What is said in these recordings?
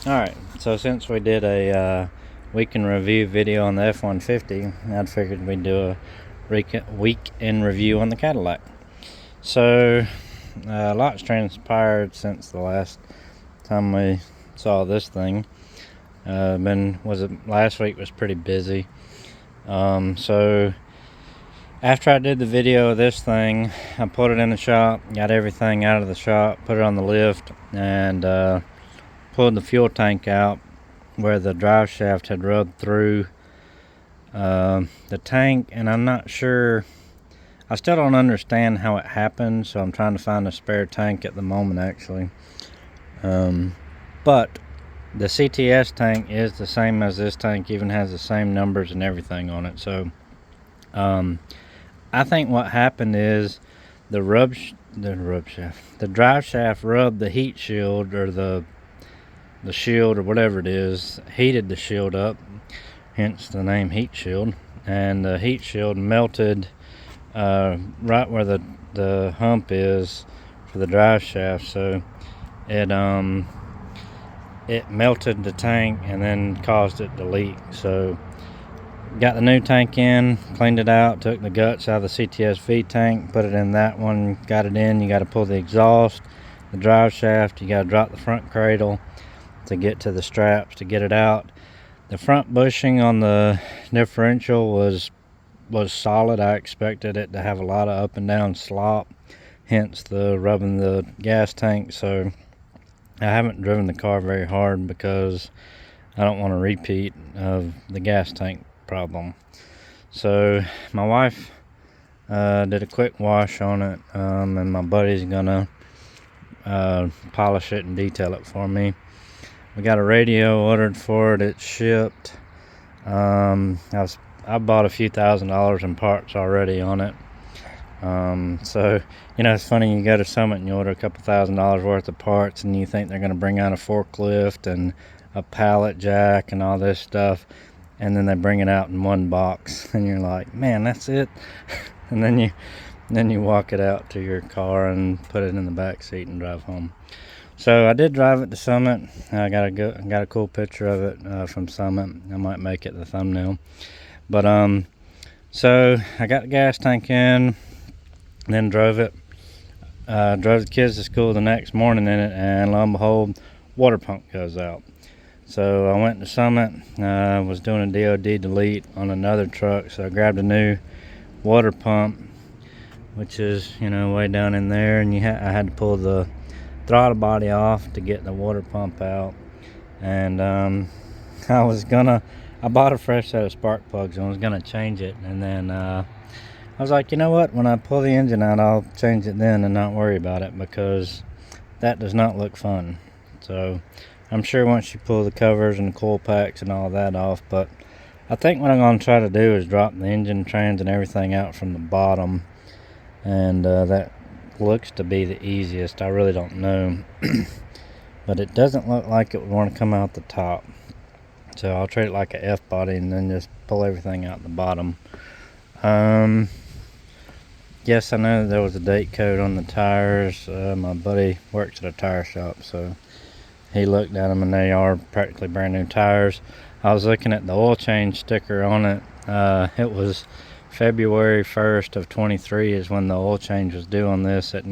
Alright, so since we did a week in review video on the F-150, I'd figured we'd do a week in review on the Cadillac. So, a lot's transpired since the last time we saw this thing. Last week was pretty busy. So after I did the video of this thing, I put it in the shop, got everything out of the shop, put it on the lift, and pulled the fuel tank out where the drive shaft had rubbed through the tank, and I'm not sure, I still don't understand how it happened, so I'm trying to find a spare tank at the moment actually. But the CTS tank is the same as this tank, even has the same numbers and everything on it. So I think what happened is the drive shaft rubbed the heat shield, or the shield, or whatever it is, heated the shield up, hence the name heat shield, and the heat shield melted right where the hump is for the drive shaft. So it melted the tank and then caused it to leak. So got the new tank in, cleaned it out, took the guts out of the CTS-V tank, put it in that one, got it in. You got to pull the exhaust, the drive shaft, you got to drop the front cradle to get to the straps to get it out. The front bushing on the differential was solid. I expected it to have a lot of up and down slop, hence the rubbing the gas tank. So I haven't driven the car very hard because I don't want a repeat of the gas tank problem. So my wife did a quick wash on it, and my buddy's gonna polish it and detail it for me. We got a radio ordered for it. It's shipped. I bought a few $1,000s in parts already on it. So, it's funny, you go to Summit and you order a couple $1,000s worth of parts, and you think they're going to bring out a forklift and a pallet jack and all this stuff, and then they bring it out in one box, and you're like, man, that's it. And then you walk it out to your car and put it in the back seat and drive home. So I did drive it to Summit. I got a cool picture of it from Summit. I might make it the thumbnail. But so I got the gas tank in, then drove it. Drove the kids to school the next morning in it, and lo and behold, water pump goes out. So I went to Summit. Was doing a DOD delete on another truck, so I grabbed a new water pump, which is way down in there, and I had to pull the throttle body off to get the water pump out. And I bought a fresh set of spark plugs and was gonna change it, and then I was like, you know what, when I pull the engine out, I'll change it then and not worry about it, because that does not look fun. So I'm sure once you pull the covers and the coil packs and all that off, but I think what I'm going to try to do is drop the engine trans and everything out from the bottom, and that looks to be the easiest. I really don't know. But it doesn't look like it would want to come out the top, so I'll treat it like a F body and then just pull everything out the bottom. Yes, I know there was a date code on the tires. My buddy works at a tire shop, so he looked at them and they are practically brand new tires. I was looking at the oil change sticker on it. It was February 1st of 23 is when the oil change was due on this, at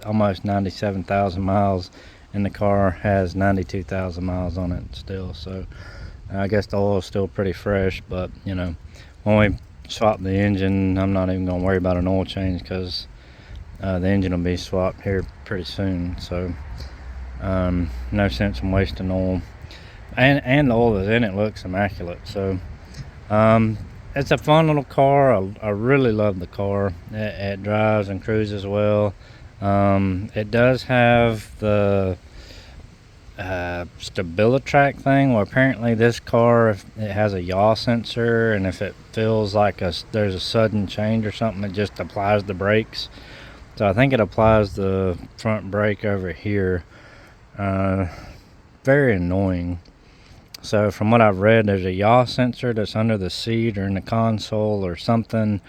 almost 97,000 miles, and the car has 92,000 miles on it still. So I guess the oil is still pretty fresh, but when we swap the engine, I'm not even going to worry about an oil change, because the engine will be swapped here pretty soon. So no sense in wasting oil, and the oil that's in it looks immaculate. So it's a fun little car. I really love the car. It drives and cruises well. It does have the StabiliTrak thing, where apparently this car, it has a yaw sensor, and if it feels like there's a sudden change or something, it just applies the brakes. So I think it applies the front brake over here. Very annoying. So from what I've read, there's a yaw sensor that's under the seat or in the console or something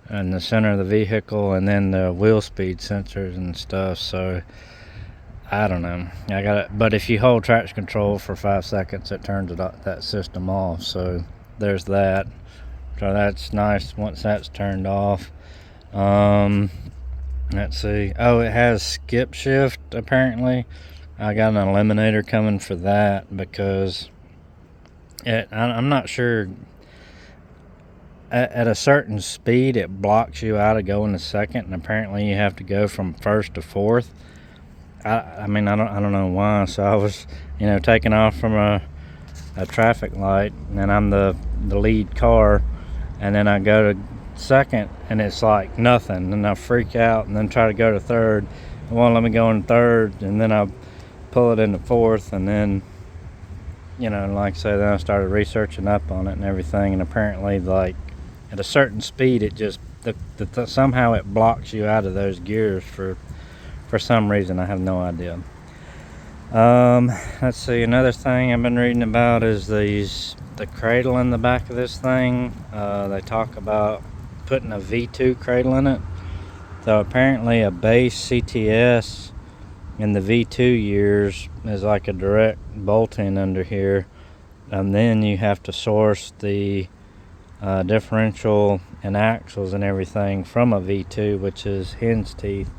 in the center of the vehicle, and then the wheel speed sensors and stuff. So I don't know. I got it, but if you hold traction control for 5 seconds, it turns that system off. So there's that. So that's nice once that's turned off. Let's see. Oh, it has skip shift apparently. I got an eliminator coming for that because I'm not sure. At a certain speed, it blocks you out of going to second, and apparently you have to go from first to fourth. I mean, I don't know why. So I was, taking off from a traffic light, and I'm the lead car, and then I go to second, and it's like nothing, and I freak out, and then try to go to third. It won't let me go in third, and then I pull it into fourth, and then, like I say, then I started researching up on it and everything, and apparently, like, at a certain speed, it just somehow it blocks you out of those gears for some reason. I have no idea. Let's see, another thing I've been reading about is the cradle in the back of this thing. They talk about putting a V2 cradle in it. So apparently a base CTS in the V2 years is like a direct bolt-in under here, and then you have to source the differential and axles and everything from a V2, which is hen's teeth.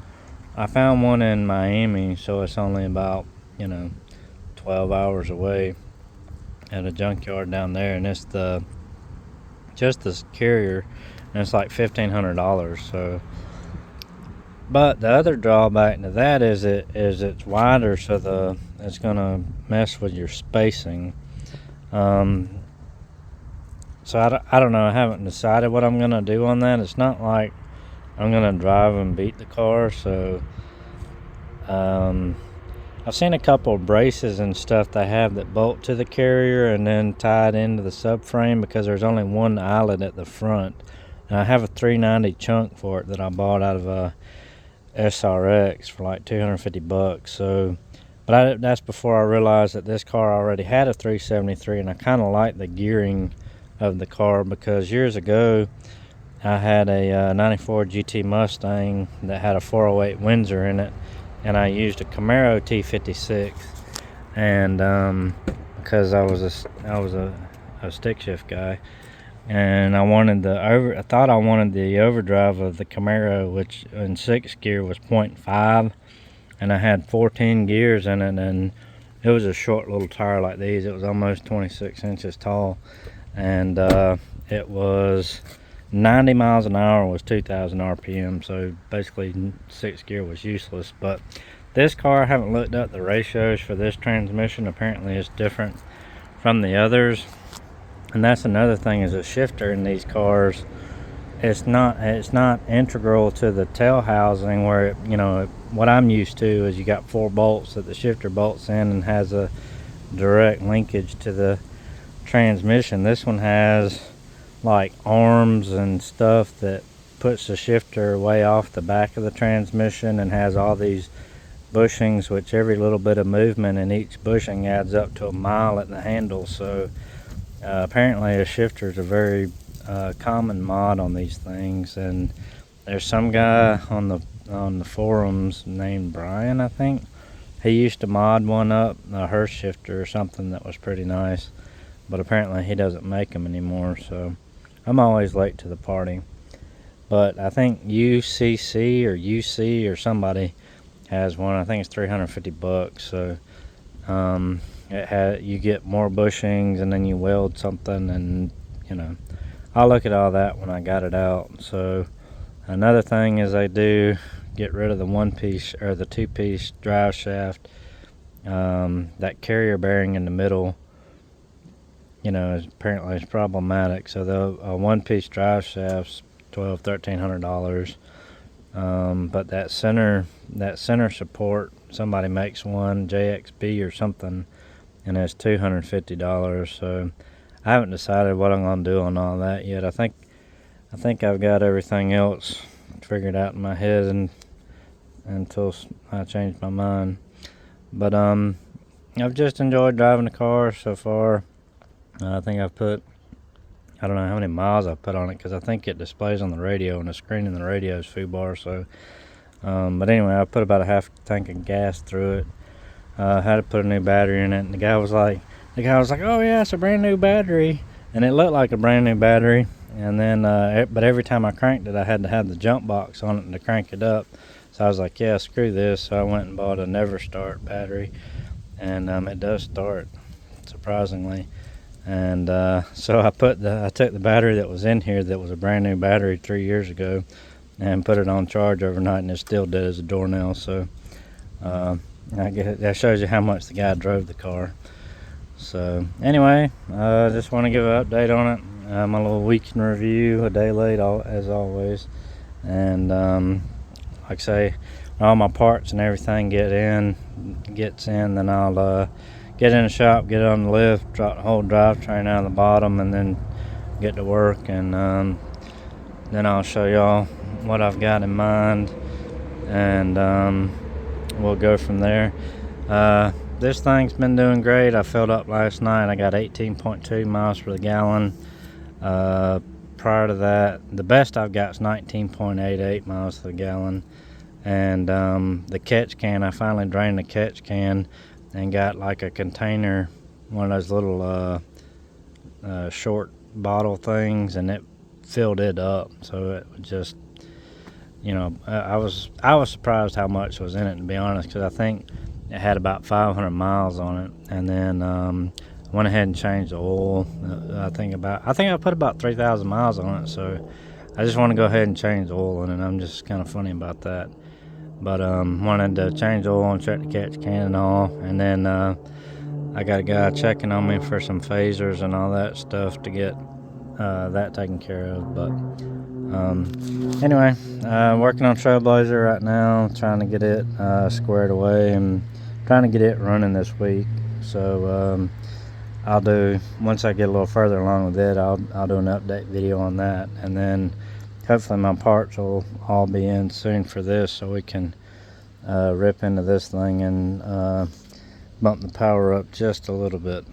I found one in Miami, so it's only about 12 hours away at a junkyard down there, and it's just this carrier, and it's like $1,500. So, but the other drawback to that is it's wider, so it's gonna mess with your spacing. So I don't know. I haven't decided what I'm gonna do on that. It's not like I'm gonna drive and beat the car. So I've seen a couple of braces and stuff they have that bolt to the carrier and then tie it into the subframe, because there's only one eyelet at the front. And I have a 390 chunk for it that I bought out of a SRX for like $250. So, but that's before I realized that this car already had a 373, and I kind of like the gearing of the car, because years ago I had a 94 GT Mustang that had a 408 Windsor in it, and I used a Camaro T56, and because I was a stick shift guy, and I thought I wanted the overdrive of the Camaro, which in 6th gear was 0.5, and I had 14 gears in it, and it was a short little tire like these. It was almost 26 inches tall, and it was 90 miles an hour was 2,000 RPM, so basically 6th gear was useless. But this car, I haven't looked up the ratios for this transmission. Apparently it's different from the others, and that's another thing, is a shifter in these cars, it's not integral to the tail housing, where what I'm used to is you got 4 bolts that the shifter bolts in and has a direct linkage to the transmission. This one has like arms and stuff that puts the shifter way off the back of the transmission, and has all these bushings, which every little bit of movement in each bushing adds up to a mile at the handle. So apparently a shifter is a very common mod on these things, and there's some guy on the forums named Brian, I think. He used to mod one up, a Hurst shifter or something, that was pretty nice, but apparently he doesn't make them anymore, so I'm always late to the party. But I think UCC or UC or somebody has one. I think it's $350. So you get more bushings, and then you weld something, and I'll look at all that when I got it out. So another thing is they do get rid of the 1-piece or the 2-piece drive shaft. That carrier bearing in the middle, apparently it's problematic. So the 1-piece drive shaft's $1,300. But that center support, somebody makes one, JXB or something, and it's $250. So I haven't decided what I'm gonna do on all that yet. I think I've got everything else figured out in my head until I change my mind. But I've just enjoyed driving the car so far. I think I don't know how many miles I've put on it, because I think it displays on the radio, and the screen in the radio is foobar. So but anyway, I put about a half tank of gas through it, Had to put a new battery in it, and the guy was like, oh yeah, it's a brand new battery, and it looked like a brand new battery. And then, but every time I cranked it, I had to have the jump box on it to crank it up. So I was like, yeah, screw this. So I went and bought a Never Start battery, and it does start, surprisingly. And so I took the battery that was in here, that was a brand new battery 3 years ago, and put it on charge overnight, and it's still dead as a doornail. So I guess that shows you how much the guy drove the car. So anyway, just want to give an update on it. My little week in review, a day late as always. And like I say, when all my parts and everything gets in, then I'll get in the shop, get on the lift, drop the whole drivetrain out of the bottom, and then get to work. And then I'll show y'all what I've got in mind, and we'll go from there. This thing's been doing great. I filled up last night. I got 18.2 miles per gallon. Prior to that, the best I've got is 19.88 miles per gallon. And the catch can, I finally drained the catch can and got like a container, one of those little short bottle things, and it filled it up. So it was just, I was surprised how much was in it, to be honest, because I think it had about 500 miles on it. And then I went ahead and changed the oil. I think I put about 3,000 miles on it, so I just want to go ahead and change the oil in it. I'm just kind of funny about that. But wanted to change the oil and check the catch can and all. And then I got a guy checking on me for some phasers and all that stuff to get that taken care of. But anyway, working on Trailblazer right now, trying to get it squared away and trying to get it running this week. So I'll do, once I get a little further along with it, I'll do an update video on that, and then hopefully my parts will all be in soon for this, so we can rip into this thing and bump the power up just a little bit.